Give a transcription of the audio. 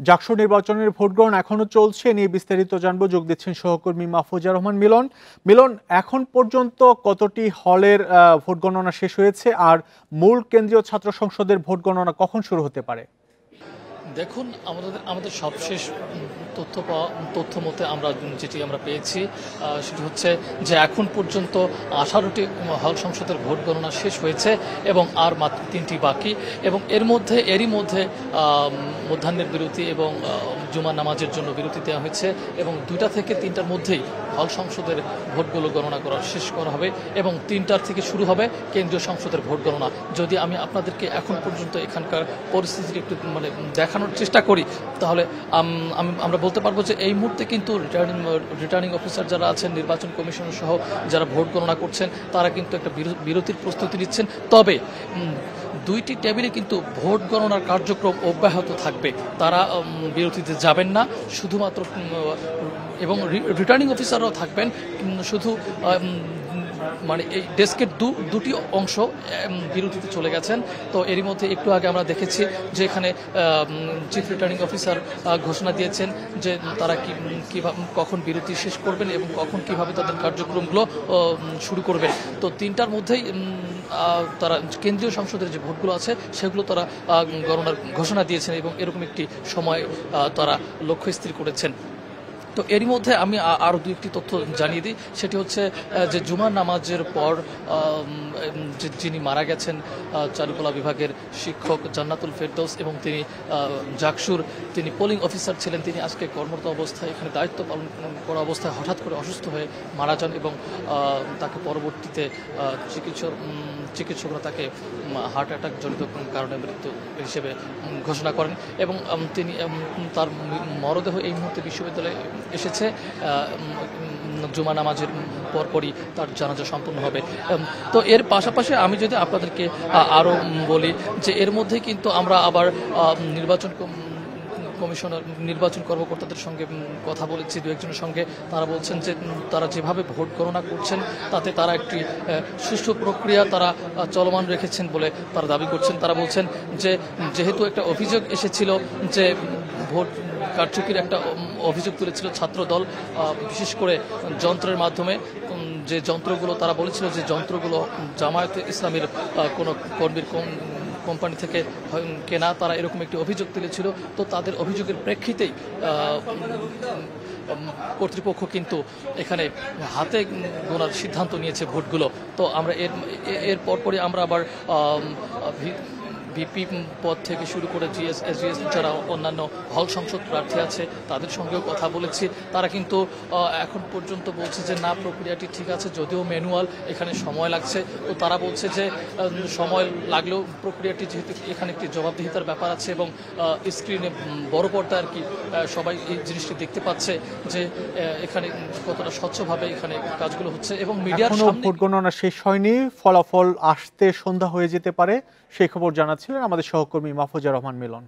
জাকসু নির্বাচনের ভোট গ্রহণ এখনো চলছে, নিয়ে বিস্তারিত জানবো। যোগ দিচ্ছেন সহকর্মী মাহফুজা রহমান মিলন। মিলন, এখন পর্যন্ত কতটি হলের ভোট গণনা শেষ হয়েছে, আর মূল কেন্দ্রীয় ছাত্র সংসদের ভোট গণনা কখন শুরু হতে পারে? দেখুন, আমাদের সবশেষ তথ্য মতে যেটি আমরা পেয়েছি সেটি হচ্ছে যে এখন পর্যন্ত 18টি হল সংসদের ভোট গণনা শেষ হয়েছে এবং আর মাত্র 3টি বাকি। এবং এরই মধ্যে মধ্যাহ্নের বিরতি এবং জুমার নামাজের জন্য বিরতি দেওয়া হয়েছে এবং 2টা থেকে 3টার মধ্যেই হল সংসদের ভোটগুলো গণনা শেষ করা হবে এবং 3টার থেকে শুরু হবে কেন্দ্রীয় সংসদের ভোট গণনা। যদি আমি আপনাদেরকে এখন পর্যন্ত এখানকার পরিস্থিতি একটু দেখানোর চেষ্টা করি, তাহলে আমরা বলতে পারবো যে এই মুহূর্তে কিন্তু রিটার্নিং অফিসার যারা আছেন, নির্বাচন কমিশনার সহ যারা ভোট গণনা করছেন, তারা কিন্তু একটা বিরতির প্রস্তুতি নিচ্ছেন। তবে 2টি টেবিলে কিন্তু ভোট গণনার কার্যক্রম অব্যাহত থাকবে, তারা বিরতিতে যাবেন না শুধুমাত্র, এবং রিটার্নিং অফিসাররাও থাকবেন শুধু এই ডেস্কের দুটি অংশ বিরতিতে চলে গেছেন। তো এরই মধ্যে একটু আগে আমরা দেখেছি যে এখানে চিফ রিটার্নিং অফিসার ঘোষণা দিয়েছেন যে তারা কখন বিরতি শেষ করবেন এবং কখন কিভাবে তাদের কার্যক্রমগুলো শুরু করবেন। তো 3টার মধ্যেই তারা কেন্দ্রীয় সংসদের যে ভোটগুলো আছে সেগুলো তারা গণনার ঘোষণা দিয়েছেন এবং এরকম একটি সময় তারা লক্ষ্য স্থির করেছেন। তো এরই মধ্যে আমি আরও 2-1টি তথ্য জানিয়ে দিই। সেটি হচ্ছে যে জুমার নামাজের পর যিনি মারা গেছেন চারুকলা বিভাগের শিক্ষক জান্নাতুল ফেরদৌস, এবং তিনি জাকসুর তিনি পোলিং অফিসার ছিলেন। তিনি আজকে কর্মরত অবস্থায় এখানে দায়িত্ব পালন করা অবস্থায় হঠাৎ করে অসুস্থ হয়ে মারা যান এবং তাকে পরবর্তীতে চিকিৎসকরা তাকে হার্ট অ্যাটাক জনিত কারণে মৃত্যু হিসেবে ঘোষণা করেন এবং তার মরদেহ এই মুহূর্তে বিশ্ববিদ্যালয়ে এসেছে। জুমা নামাজের পরপরই তার জানাজা সম্পন্ন হবে। তো এর পাশাপাশি আমি যদি আপনাদেরকে আরও বলি যে এর মধ্যে কিন্তু আমরা আবার নির্বাচন কর্মকর্তাদের সঙ্গে কথা বলেছি, 2-1জনের সঙ্গে। তারা বলছেন যে তারা যেভাবে ভোট গণনা করছেন তাতে তারা একটি সুষ্ঠু প্রক্রিয়া তারা চলমান রেখেছেন বলে তারা দাবি করছেন। তারা বলছেন যে যেহেতু একটা অভিযোগ এসেছিল যে ভোট কারচুপির একটা অভিযোগ তুলেছিল ছাত্রদল, বিশেষ করে যন্ত্রের মাধ্যমে, যে যন্ত্রগুলো তারা বলেছিল যে যন্ত্রগুলো জামায়াতে ইসলামের কোনো কর্মীর কোম্পানি থেকে কেনা, তারা এরকম একটি অভিযোগ তুলেছিল। তো তাদের অভিযোগের প্রেক্ষিতেই কর্তৃপক্ষ কিন্তু এখানে হাতে গোনার সিদ্ধান্ত নিয়েছে ভোটগুলো। তো আমরা এর পরপরই আমরা আবার ভিপি পদ থেকে শুরু করে জিএস, এসজিএস যারা অন্যান্য হল সংসদ প্রার্থী আছে তাদের সঙ্গেও কথা বলেছি। তারা কিন্তু এখন পর্যন্ত বলছে যে না, প্রক্রিয়াটি ঠিক আছে, যদিও ম্যানুয়াল, এখানে সময় লাগছে। তো তারা বলছে যে সময় লাগলেও প্রক্রিয়াটি, যেহেতু এখানে একটি জবাবদিহিতার ব্যাপার আছে এবং স্ক্রিনে বড় পর্দায় সবাই এই জিনিসটি দেখতে পাচ্ছে যে এখানে কতটা স্বচ্ছভাবে এখানে কাজগুলো হচ্ছে এবং মিডিয়ার সামনে। ভোট গণনা শেষ হয়নি, ফলাফল আসতে সন্ধ্যা হয়ে যেতে পারে, সেই খবর জানাচ্ছিলেন আমাদের সহকর্মী মাহফুজা রহমান মিলন।